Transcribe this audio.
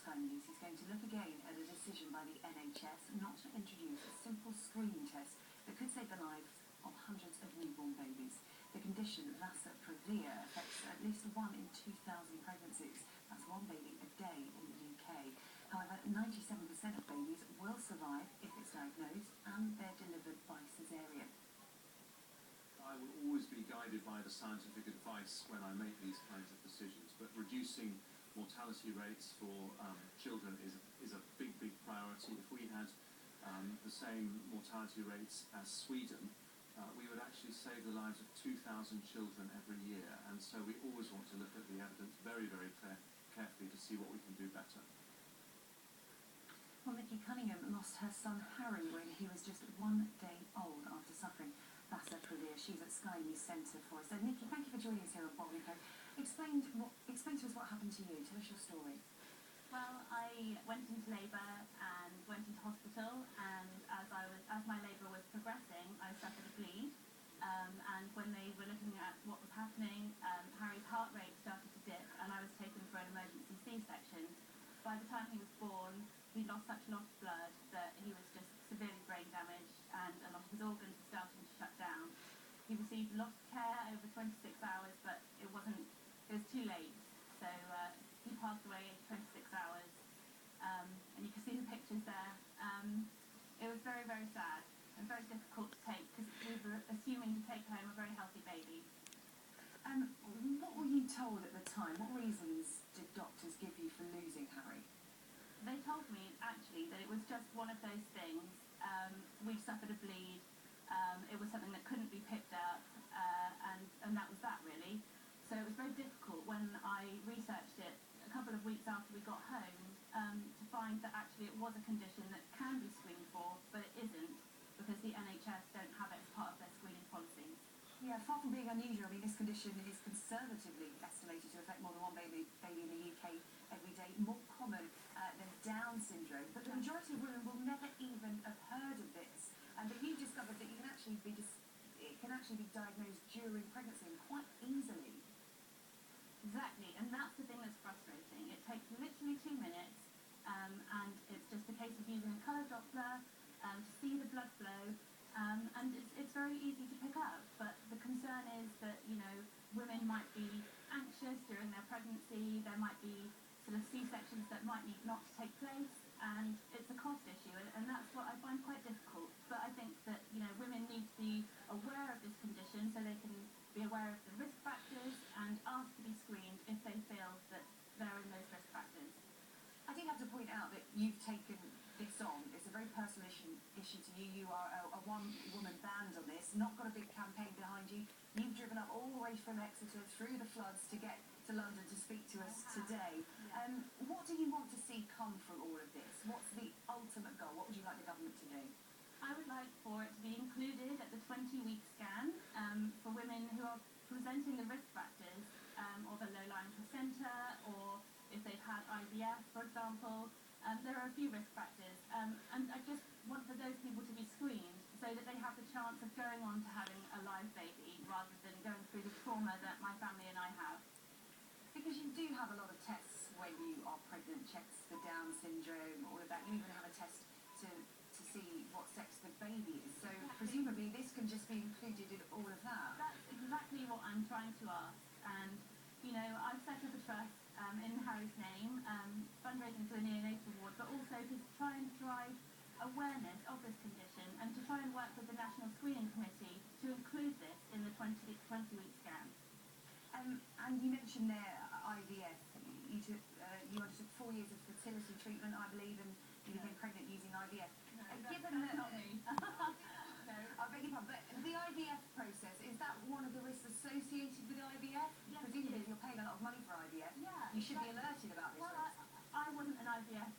Sky News, he's going to look again at a decision by the NHS not to introduce a simple screening test that could save the lives of hundreds of newborn babies. The condition, vasa previa, affects at least 1 in 2,000 pregnancies. That's one baby a day in the UK. However, 97% of babies will survive if it's diagnosed and they're delivered by caesarean. I will always be guided by the scientific advice when I make these kinds of decisions, but reducing mortality rates for children is a big priority. If we had the same mortality rates as Sweden, we would actually save the lives of 2,000 children every year, and so we always want to look at the evidence very carefully to see what we can do better. Well, Niki Cunningham lost her son Harry when he was just 1 day old after suffering vasa previa. She's at Sky News Centre for us. So, Niki, thank you for joining us here on Botley. Explain to us what happened to you. Tell us your story. Well, I went into labour and went into hospital, and as my labour was progressing, I suffered a bleed. And when they were looking at what was happening, Harry's heart rate started to dip, and I was taken for an emergency C-section. By the time he was born, he lost such a lot of blood that he was just severely brain damaged, and a lot of his organs were starting to shut down. He received a lot of care over 26 hours, but it was too late. So he passed away in 26 hours, and you can see the pictures there. It was very sad and very difficult to take, because we were assuming to take home a very healthy baby. What were you told at the time? What reasons did doctors give you for losing Harry? They told me, actually, that it was just one of those things. We suffered a bleed. It was something that couldn't be picked up, and that was that, really. So it was very difficult when I researched it a couple of weeks after we got home to find that actually it was a condition that can be screened for, but it isn't, because the NHS don't have it as part of their screening policies. Yeah, far from being unusual, I mean, this condition is conservatively estimated to affect more than one baby in the UK every day, more common than Down syndrome. But the majority of women will never even have heard of this. But you discovered that it can actually be diagnosed during pregnancy and quite easily. Exactly, and that's the thing that's frustrating. It takes literally 2 minutes, and it's just a case of using a colour Doppler to see the blood flow, and it's very easy to pick up. But the concern is that, women might be anxious during their pregnancy. There might be sort of C-sections that might need not to take place, and it's a cost issue, and that's what I find quite difficult. But I think that, women need to be aware of this condition so they can be aware of the risk factors and ask to be screened if they feel that they're in those risk factors. I do have to point out that you've taken this on. It's a very personal issue to you. You are a one-woman band on this, not got a big campaign behind you. You've driven up all the way from Exeter through the floods to get to London to speak to us today. Yeah. What do you want to see come from all of this? What's the ultimate goal? What would you like the government to do? I would like for it to be included at the 20-week scan for women who are presenting the risk factors, or the low-lying placenta, or if they've had IVF, for example. There are a few risk factors, and I just want for those people to be screened so that they have the chance of going on to having a live baby rather than going through the trauma that my family and I have. Because you do have a lot of tests when you are pregnant, checks for Down syndrome, all of that. You even have a test to see what sex the baby is. So presumably this can just be included in all of that. That's exactly what I'm trying to ask. And, I've set up a trust in Harry's name, fundraising for the neonatal ward, but also to try and drive awareness of this condition and to try and work with the National Screening Committee to include this in the 20-week scan. And you mentioned there IVF. You undertook 4 years of fertility treatment, I believe, and you became pregnant using IVF. Given that, not me. No, I beg your pardon. But the IVF process, is that one of the risks associated with IVF? Yes, presumably, if you're paying a lot of money for IVF, yeah, you should be alerted about this risk. I wasn't an IVF